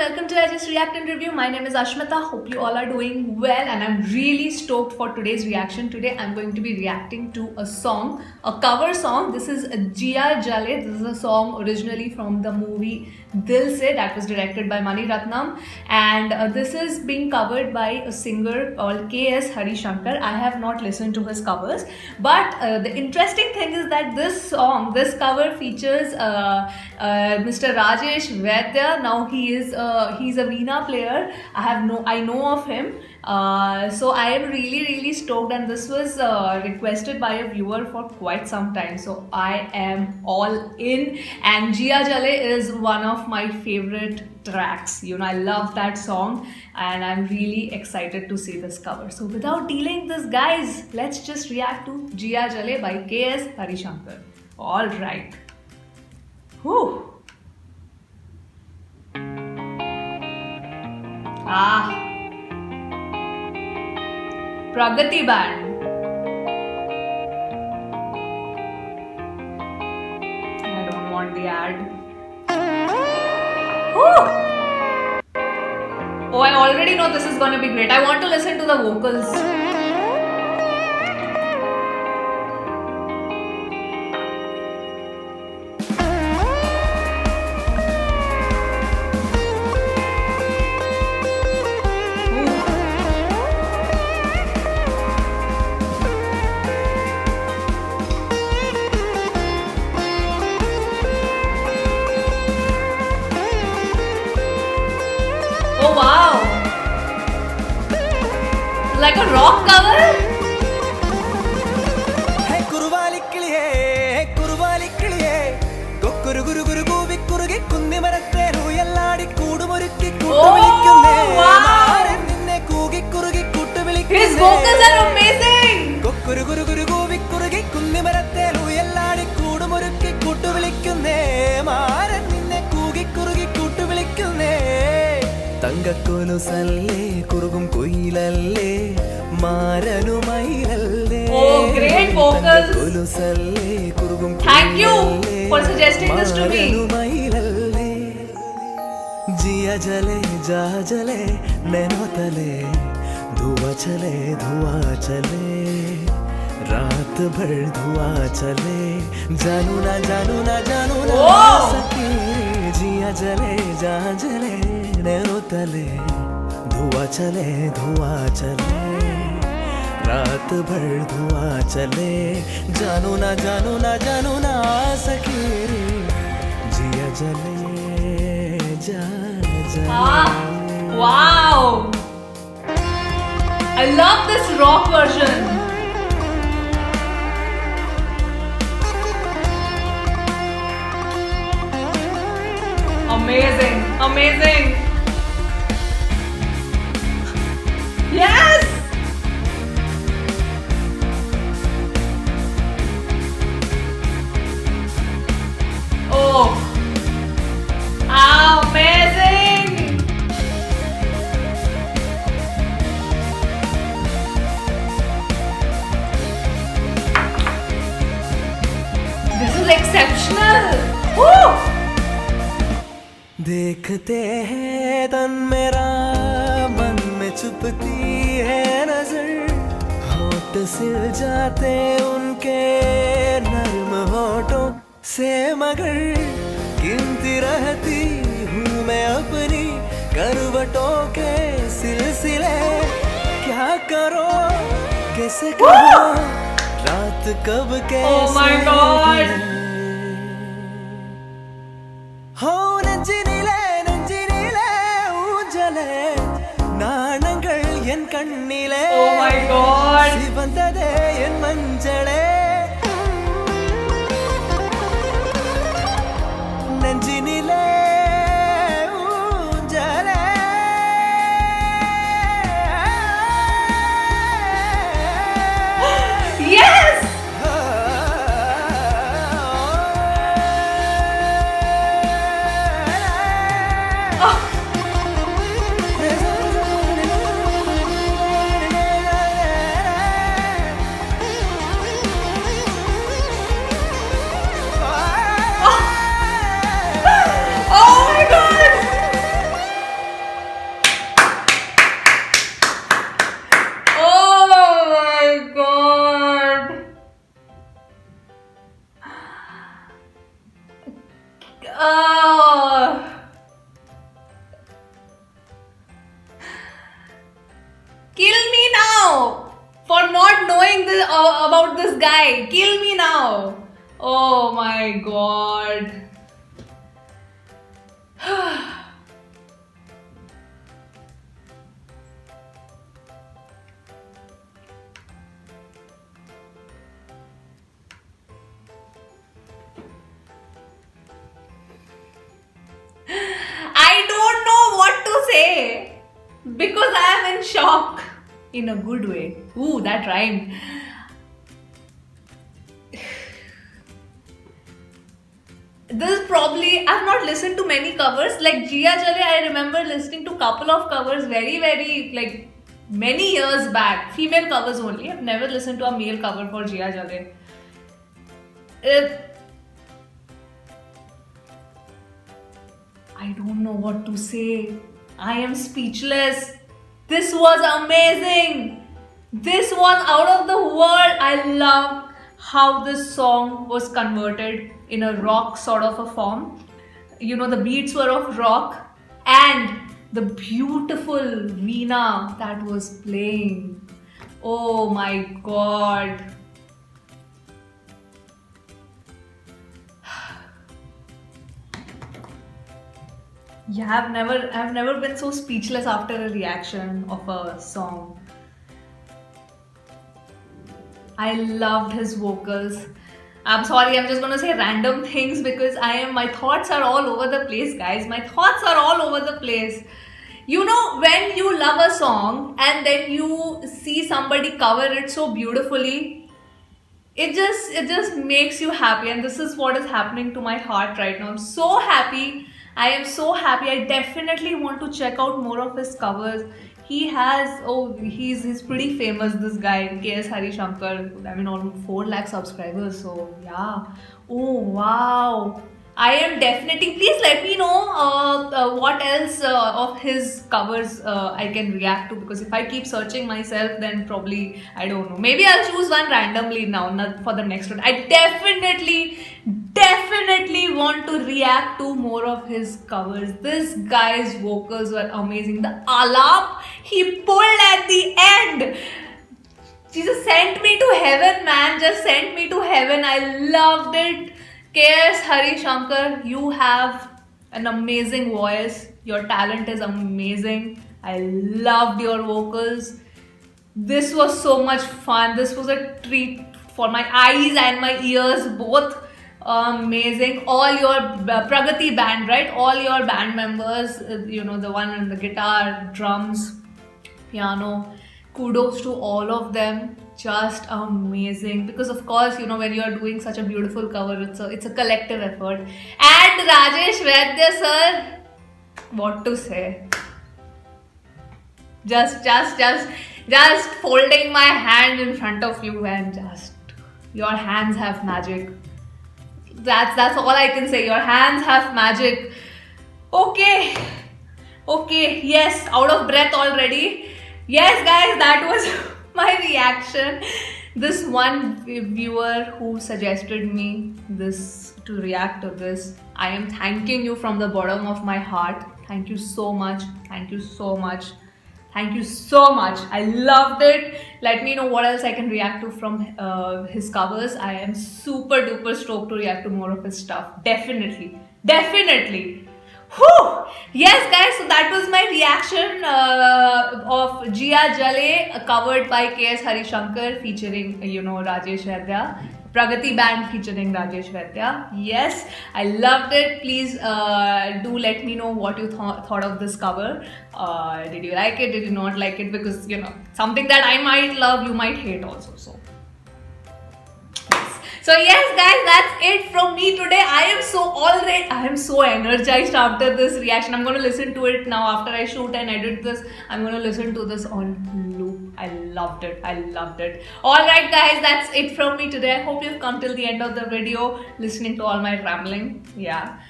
welcome to I Just React and Review. My name is Ashmita. Hope you all are doing well, and I'm really stoked for today's reaction. Today I'm going to be reacting to a song, a cover song. This is Jiya Jale. This is a song originally from the movie Dil Se that was directed by Mani Ratnam, and this is being covered by a singer called K.S. Harishankar. I have not listened to his covers, but the interesting thing is that this cover features Mr. Rajesh Vaidya. Now he's a Veena player. I know of him. So I am really stoked, and this was requested by a viewer for quite some time. So I am all in, and Jiya Jale is one of my favorite tracks. I love that song, and I'm really excited to see this cover. So without delaying this, guys, let's just react to Jiya Jale by K.S. Harishankar. All right. Whew. Pragati Band. I don't want the ad. Whew. Oh, I already know this is gonna be great. I want to listen to the vocals. Oh wow! Like a rock cover? Hey kuruvali kiliye kokkuru guru guru govi kuruge kunni marattenu elladi koodumorukki kootu vilikkunne maaren ninne koogi kurugi kootu vilikkunne. His vocals are amazing! kokkuru guru guru govi kuruge kunni marattenu elladi koodumorukki kootu vilikkunne maaren ninne koogi kurugi kootu vilikkunne. തങ്കക്കൊലുസല്ലേ കുറുകും കുയിലല്ലേ മാരനുമയിലല്ലേ. Oh, great vocals! കൊലുസല്ലേ കുറുകും Thank you for suggesting this to me. മാരനുമയിലല്ലേ. जिया जले जा जले nano तले धुआं चले रात भर धुआं चले जानू ना सके. जिया जले जा जले नैनो तले धुआं चले रात भर धुआं चले जानू ना सके. जिया जले जा जले. Wow! I love this rock version. Amazing! Yes! Oh! Amazing! This is exceptional! Woo! देखते हैं तन मेरा मन में छुपती है नजर होठ सिल जाते उनके नर्म होठों से मगर गिनती रहती हूँ मैं अपनी करवटों के सिलसिले. क्या करो कैसे करो रात कब कैसे. Oh my God! हो நெஞ்சினிலே ஊஞ்சலே நாணங்கள் என் கண்ணிலே. Oh my God! சிவந்ததே N மஞ்சளே Nenjinile ஊஞ்சலே. Yes! about this guy. Kill me now. Oh my god. I don't know what to say because I am in shock in a good way. Ooh, that rhymed. This is probably, I've not listened to many covers. Like Jia Jale, I remember listening to couple of covers very like many years back. Female covers only. I've never listened to a male cover for Jia Jale. I don't know what to say. I am speechless. This was amazing. This was out of the world. I love how this song was converted in a rock sort of a form. You know, the beats were of rock and the beautiful veena that was playing. Oh my god. Yeah, I've never been so speechless after a reaction of a song. I loved his vocals. I'm sorry, I'm just gonna say random things because my thoughts are all over the place, guys. My thoughts are all over the place. You know, when you love a song and then you see somebody cover it so beautifully, it just makes you happy, and this is what is happening to my heart right now. I'm so happy. I am so happy. I definitely want to check out more of his covers. He's pretty famous, this guy, K.S. Harishankar. I mean, almost 4 lakh subscribers. So, yeah. Oh, wow. I am definitely, please let me know what else of his covers I can react to, because if I keep searching myself, then probably, I don't know. Maybe I'll choose one randomly now for the next one. I definitely want to react to more of his covers. This guy's vocals were amazing. The alap he pulled at the end. Jesus sent me to heaven, man. Just sent me to heaven. I loved it. K.S. Harishankar, you have an amazing voice. Your talent is amazing. I loved your vocals. This was so much fun. This was a treat for my eyes and my ears, both. Amazing. All your Pragati band, right? All your band members, you know, the one in the guitar, drums, piano. Kudos to all of them. Just amazing, because of course, you know, when you are doing such a beautiful cover, it's a collective effort. And Rajesh Vaidya sir, what to say? Just folding my hand in front of you, and just your hands have magic. That's all I can say. Your hands have magic. Okay, yes, out of breath already. Yes, guys, that was my reaction. This one viewer who suggested me this to react to this, I am thanking you from the bottom of my heart. Thank you so much. Thank you so much. Thank you so much. I loved it. Let me know what else I can react to from his covers. I am super duper stoked to react to more of his stuff. Definitely. Whew! Yes, guys, so that was my reaction of Jia Jale, covered by K.S. Harishankar, featuring, you know, Rajesh Vaidya. Pragati band featuring Rajesh Vaidya. Yes, I loved it. Please do let me know what you thought of this cover. Did you like it? Did you not like it? Because, you know, something that I might love, you might hate also. So yes, guys, that's it from me today. I am so energized after this reaction. I'm going to listen to it now after I shoot and edit this. I'm going to listen to this on loop. I loved it. Alright, guys, that's it from me today. I hope you've come till the end of the video listening to all my rambling. Yeah.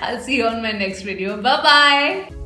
I'll see you on my next video. Bye-bye.